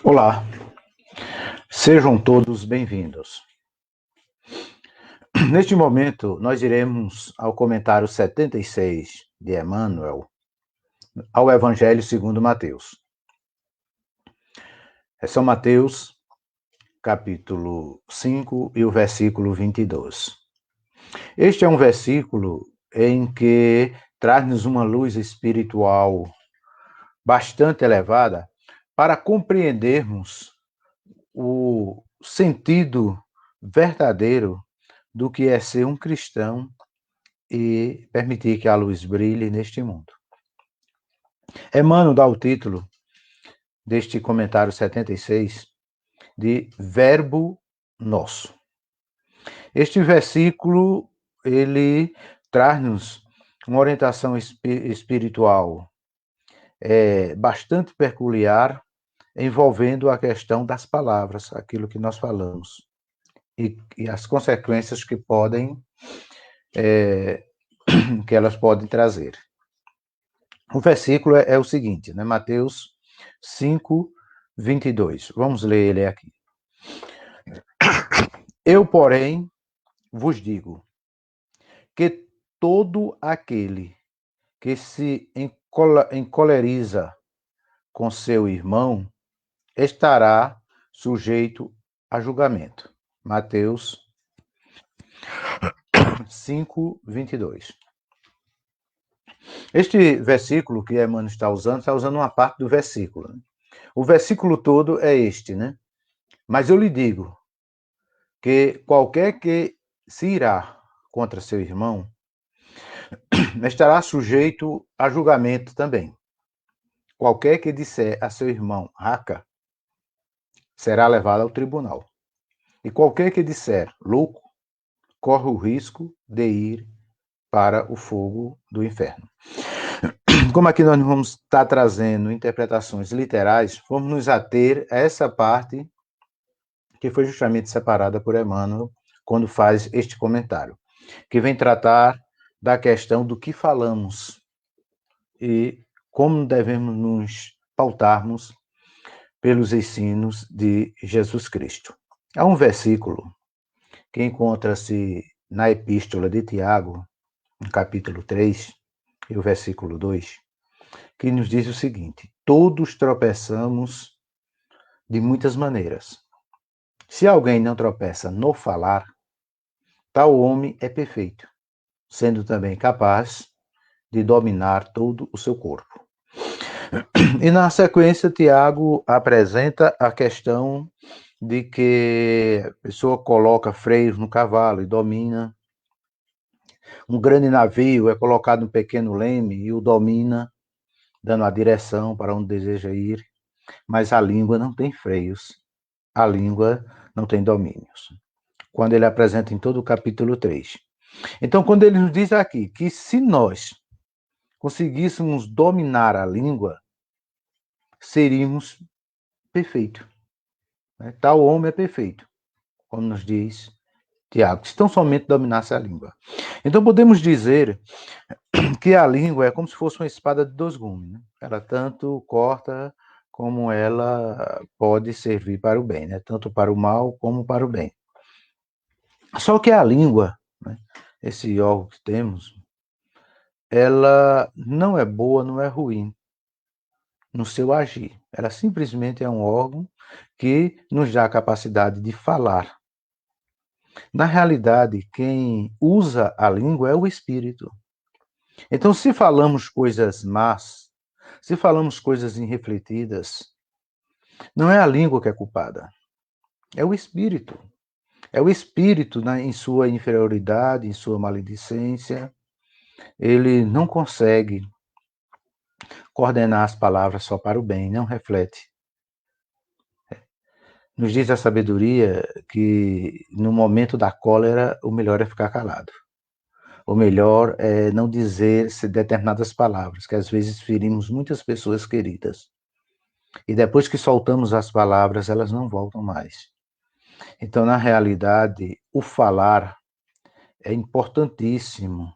Olá, sejam todos bem-vindos. Neste momento, nós iremos ao comentário 76 de Emmanuel ao Evangelho segundo Mateus. É São Mateus, capítulo 5 e o versículo 22. Este é um versículo em que traz-nos uma luz espiritual bastante elevada para compreendermos o sentido verdadeiro do que é ser um cristão e permitir que a luz brilhe neste mundo. Emmanuel dá o título deste comentário 76 de Verbo Nosso. Este versículo, ele traz-nos uma orientação espiritual bastante peculiar, envolvendo a questão das palavras, aquilo que nós falamos, e as consequências que elas podem trazer. O versículo é o seguinte, né? Mateus 5, 22. Vamos ler ele aqui. Eu, porém, vos digo que todo aquele que se encoleriza com seu irmão estará sujeito a julgamento. Mateus 5, 22. Este versículo que Emmanuel está usando uma parte do versículo. Né? O versículo todo é este, né? Mas eu lhe digo que qualquer que se irá contra seu irmão estará sujeito a julgamento também. Qualquer que disser a seu irmão raca será levado ao tribunal. E qualquer que disser louco corre o risco de ir para o fogo do inferno. Como aqui nós vamos estar trazendo interpretações literais, vamos nos ater a essa parte que foi justamente separada por Emmanuel quando faz este comentário, que vem tratar da questão do que falamos e como devemos nos pautarmos pelos ensinos de Jesus Cristo. Há um versículo que encontra-se na Epístola de Tiago, no capítulo 3, e o versículo 2, que nos diz o seguinte: todos tropeçamos de muitas maneiras. Se alguém não tropeça no falar, tal homem é perfeito, sendo também capaz de dominar todo o seu corpo. E na sequência, Tiago apresenta a questão de que a pessoa coloca freios no cavalo e domina. Um grande navio é colocado um pequeno leme e o domina, dando a direção para onde deseja ir, mas a língua não tem freios, a língua não tem domínios. Quando ele apresenta em todo o capítulo 3. Então, quando ele nos diz aqui que se nós conseguíssemos dominar a língua, seríamos perfeitos. Tal homem é perfeito, como nos diz Tiago, se tão somente dominasse a língua. Então, podemos dizer que a língua é como se fosse uma espada de dois gumes. Né? Ela tanto corta como ela pode servir para o bem, né? Tanto para o mal como para o bem. Só que a língua, né, esse órgão que temos, ela não é boa, não é ruim no seu agir. Ela simplesmente é um órgão que nos dá a capacidade de falar. Na realidade, quem usa a língua é o espírito. Então, se falamos coisas más, se falamos coisas irrefletidas, não é a língua que é culpada, é o espírito. É o espírito, em sua inferioridade, em sua maledicência, ele não consegue coordenar as palavras só para o bem, não reflete. Nos diz a sabedoria que no momento da cólera o melhor é ficar calado. O melhor é não dizer determinadas palavras, que às vezes ferimos muitas pessoas queridas. E depois que soltamos as palavras, elas não voltam mais. Então, na realidade, o falar é importantíssimo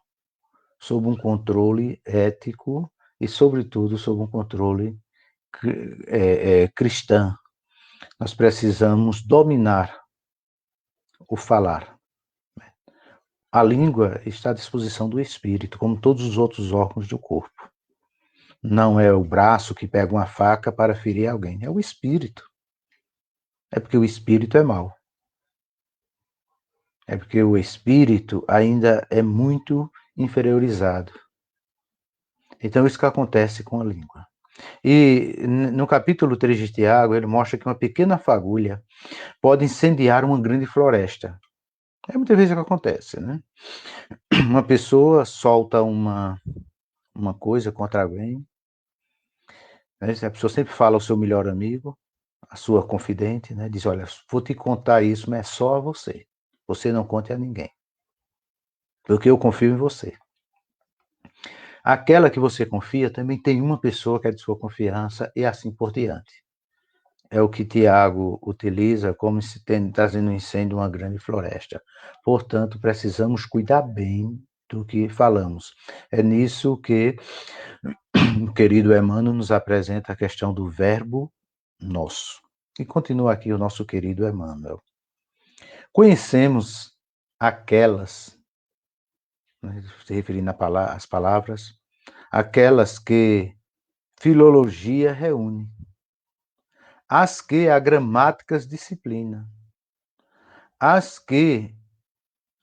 sob um controle ético e, sobretudo, sob um controle cristão, nós precisamos dominar o falar. A língua está à disposição do espírito, como todos os outros órgãos do corpo. Não é o braço que pega uma faca para ferir alguém, é o espírito. É porque o espírito é mau. É porque o espírito ainda é muito inferiorizado. Então, isso que acontece com a língua. E no capítulo 3 de Tiago, ele mostra que uma pequena fagulha pode incendiar uma grande floresta. É muitas vezes o que acontece, né? Uma pessoa solta uma coisa contra alguém, né? A pessoa sempre fala ao seu melhor amigo, a sua confidente, né? Diz, olha, vou te contar isso, mas é só a você. Você não conte a ninguém. Porque eu confio em você. Aquela que você confia também tem uma pessoa que é de sua confiança e assim por diante. É o que Tiago utiliza como se trazendo um incêndio uma grande floresta. Portanto, precisamos cuidar bem do que falamos. É nisso que o querido Emmanuel nos apresenta a questão do verbo nosso. E continua aqui o nosso querido Emmanuel. Conhecemos aquelas, né, se referindo às palavras, aquelas que filologia reúne, as que a gramáticas disciplina, as que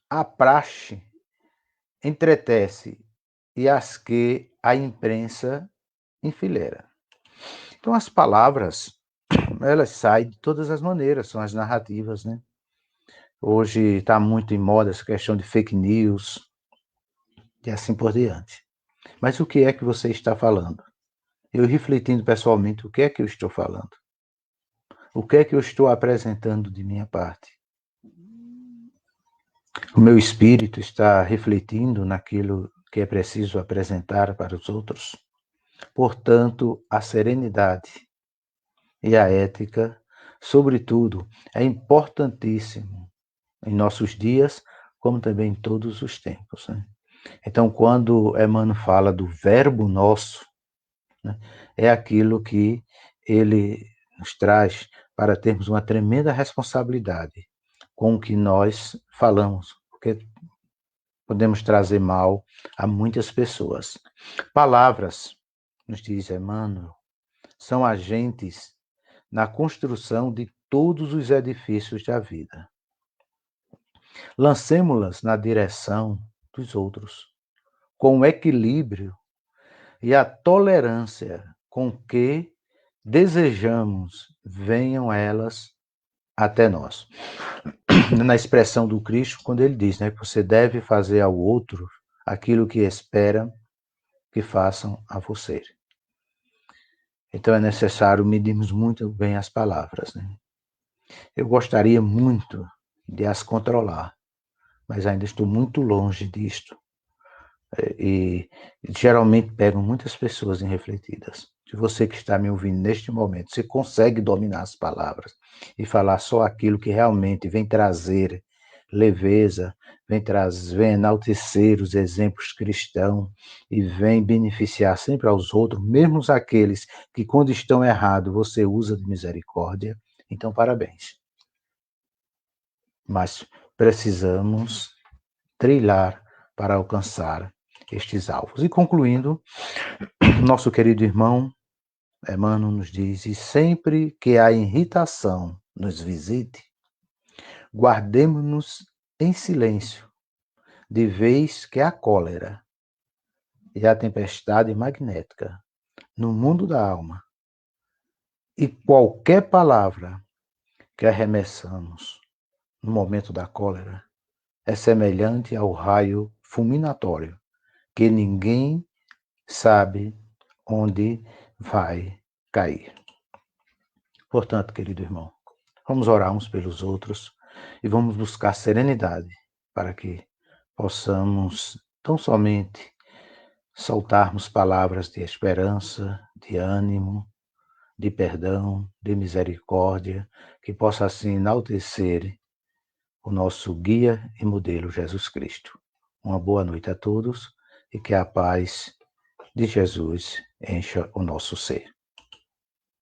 a praxe entretece e as que a imprensa enfileira. Então, as palavras, elas saem de todas as maneiras, são as narrativas, né? Hoje está muito em moda essa questão de fake news e assim por diante. Mas o que é que você está falando? Eu refletindo pessoalmente, o que é que eu estou falando? O que é que eu estou apresentando de minha parte? O meu espírito está refletindo naquilo que é preciso apresentar para os outros? Portanto, a serenidade e a ética, sobretudo, é importantíssimo em nossos dias, como também em todos os tempos, né? Então, quando Emmanuel fala do verbo nosso, né, é aquilo que ele nos traz para termos uma tremenda responsabilidade com o que nós falamos, porque podemos trazer mal a muitas pessoas. Palavras, nos diz Emmanuel, são agentes na construção de todos os edifícios da vida. Lancemo-las na direção dos outros, com o equilíbrio e a tolerância com que desejamos venham elas até nós. Na expressão do Cristo, quando ele diz, né, que você deve fazer ao outro aquilo que espera que façam a você. Então é necessário medirmos muito bem as palavras, né? Eu gostaria muito de as controlar, mas ainda estou muito longe disto. E geralmente pegam muitas pessoas irrefletidas. Se você que está me ouvindo neste momento, você consegue dominar as palavras e falar só aquilo que realmente vem trazer leveza, vem enaltecer os exemplos cristãos e vem beneficiar sempre aos outros, mesmo aqueles que quando estão errados você usa de misericórdia, então parabéns. Mas precisamos trilhar para alcançar estes alvos. E concluindo, nosso querido irmão Emmanuel nos diz, e sempre que a irritação nos visite, guardemo-nos em silêncio, de vez que a cólera e a tempestade magnética no mundo da alma, e qualquer palavra que arremessamos no momento da cólera é semelhante ao raio fulminatório, que ninguém sabe onde vai cair. Portanto, querido irmão, vamos orar uns pelos outros e vamos buscar serenidade para que possamos tão somente soltarmos palavras de esperança, de ânimo, de perdão, de misericórdia, que possa assim enaltecer o nosso guia e modelo Jesus Cristo. Uma boa noite a todos e que a paz de Jesus encha o nosso ser.